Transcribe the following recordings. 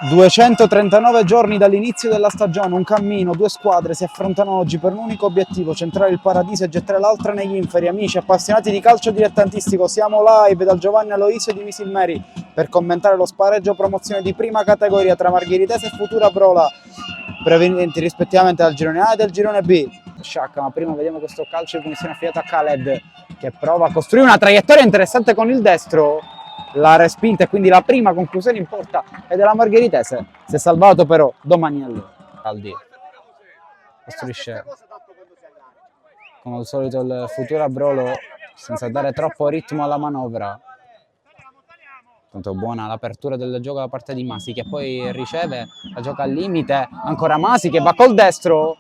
239 giorni dall'inizio della stagione, un cammino, due squadre si affrontano oggi per un unico obiettivo: centrare il paradiso e gettare l'altra negli inferi. Amici appassionati di calcio dilettantistico, siamo live dal Giovanni Aloisio di Misilmeri per commentare lo spareggio promozione di prima categoria tra Margheritese e Futura Brola, provenienti rispettivamente dal girone A e del girone B. Sciacca, ma prima vediamo questo calcio di punizione affidato a Khaled, che prova a costruire una traiettoria interessante con il destro. La respinta e quindi la prima conclusione in porta è della Margheritese. Si è salvato però Domaniello. Aldi costruisce come al solito il Futura Brolo senza dare troppo ritmo alla manovra. Tanto buona l'apertura del gioco da parte di Masi, che poi riceve, la gioca al limite, ancora Masi che va col destro.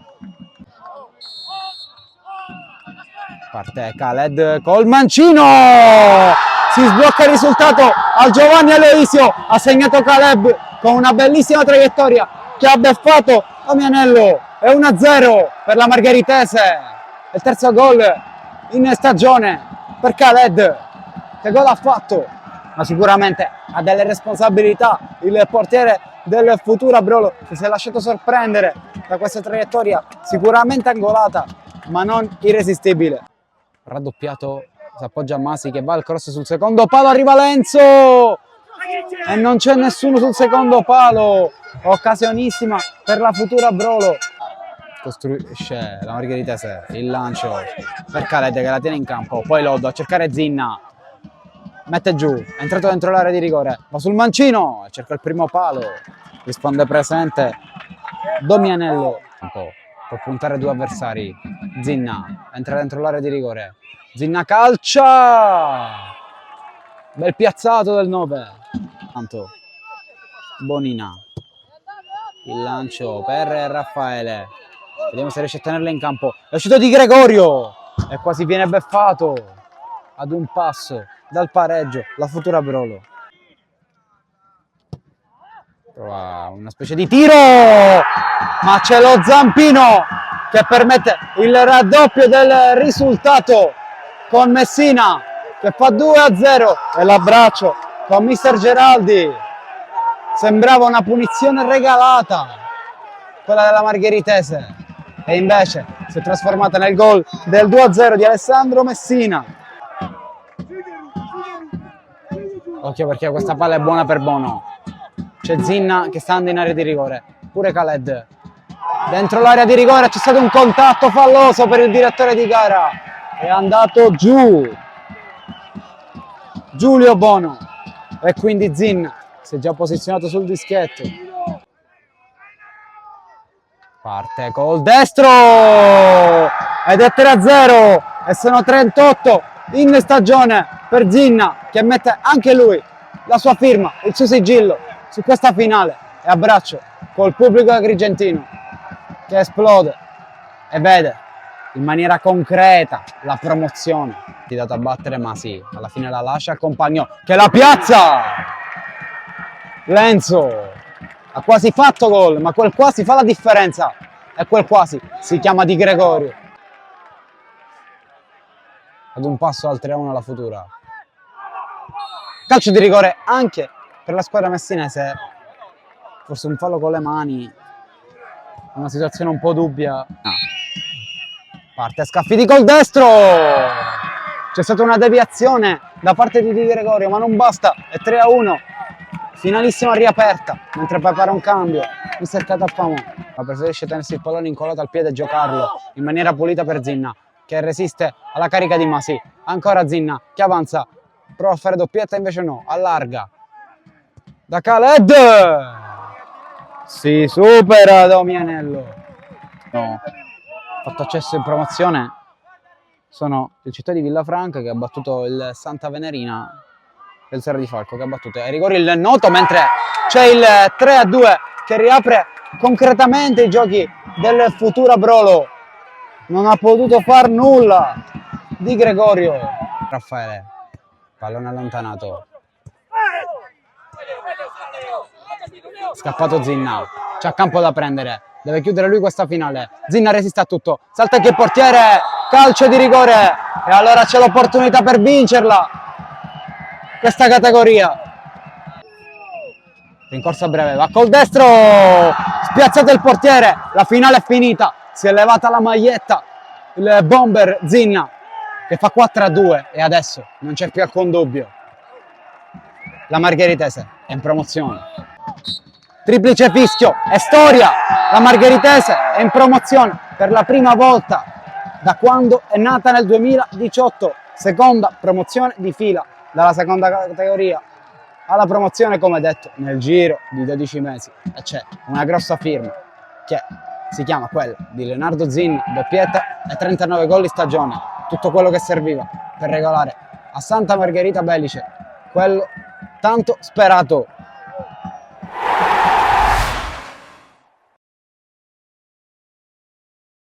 Parte Khaled col mancino! Si sblocca il risultato al Giovanni Aloisio, ha segnato Caleb con una bellissima traiettoria che ha beffato Domaniello. È 1-0 per la Margheritese, il terzo gol in stagione per Khaled. Che gol ha fatto? Ma sicuramente ha delle responsabilità il portiere del Futura Brolo, che si è lasciato sorprendere da questa traiettoria sicuramente angolata ma non irresistibile. Raddoppiato, si appoggia a Masi che va al cross sul secondo palo, arriva Lenzo e non c'è nessuno sul secondo palo. Occasionissima per la Futura Brolo. Costruisce la Margheritese il lancio per Khaled che la tiene in campo, poi Loddo a cercare Zinna, mette giù, è entrato dentro l'area di rigore, va sul mancino, cerca il primo palo, risponde presente Domaniello. Può puntare due avversari. Zinna entra dentro l'area di rigore, Zinna calcia, bel piazzato del 9. Tanto Bonina, il lancio per Raffaele, vediamo se riesce a tenerla in campo, l'uscito di Gregorio e quasi viene beffato ad un passo dal pareggio la Futura Brolo. Prova una specie di tiro, ma c'è lo zampino che permette il raddoppio del risultato con Messina che fa 2-0 e l'abbraccio con mister Geraldi. Sembrava una punizione regalata quella della Margheritese e invece si è trasformata nel gol del 2-0 di Alessandro Messina. Occhio perché questa palla è buona per Bono. C'è Zinna che sta andando in area di rigore, pure Khaled dentro l'area di rigore, c'è stato un contatto falloso per il direttore di gara, è andato giù Giulio Bono e quindi Zinna si è già posizionato sul dischetto. Parte col destro ed è 3-0 e sono 38 in stagione per Zinna, che mette anche lui la sua firma, il suo sigillo su questa finale, e abbraccio col pubblico agrigentino che esplode e vede in maniera concreta la promozione. Ti dato a battere, ma sì, alla fine la lascia al compagno che la piazza. Lenzo ha quasi fatto gol, ma quel quasi fa la differenza e quel quasi si chiama Di Gregorio. Ad un passo al 3-1 la Futura. Calcio di rigore anche per la squadra messinese, forse un fallo con le mani, una situazione un po' dubbia. Parte Scaffidi col destro, c'è stata una deviazione da parte di Di Gregorio, ma non basta, è 3-1, finalissima riaperta, mentre prepara un cambio mister Catafamo, ma preferisce tenersi il pallone incollato al piede e giocarlo in maniera pulita per Zinna, che resiste alla carica di Masi. Ancora Zinna che avanza, prova a fare doppietta, invece no, allarga da Khaled, si supera Domaniello. No, fatto accesso in promozione sono il Città di Villafranca che ha battuto il Santa Venerina del Serra di Falco, che ha battuto ai rigori il Noto, mentre c'è il 3-2 che riapre concretamente i giochi del Futura Brolo. Non ha potuto far nulla Di Gregorio. Raffaele, pallone allontanato, scappato Zinna, c'ha campo da prendere, deve chiudere lui questa finale. Zinna resiste a tutto, salta anche il portiere, calcio di rigore e allora c'è l'opportunità per vincerla questa categoria. rincorsa breve, va col destro, spiazzato il portiere, la finale è finita, si è levata la maglietta, il bomber Zinna che fa 4-2 e adesso non c'è più alcun dubbio, la Margheritese è in promozione. Triplice fischio, è storia, la Margheritese è in promozione per la prima volta da quando è nata nel 2018, seconda promozione di fila dalla seconda categoria alla promozione, come detto, nel giro di 12 mesi. E c'è una grossa firma che si chiama quella di Leonardo Zinna, doppietta e 39 gol di stagione, tutto quello che serviva per regolare a Santa Margherita Belice quello tanto sperato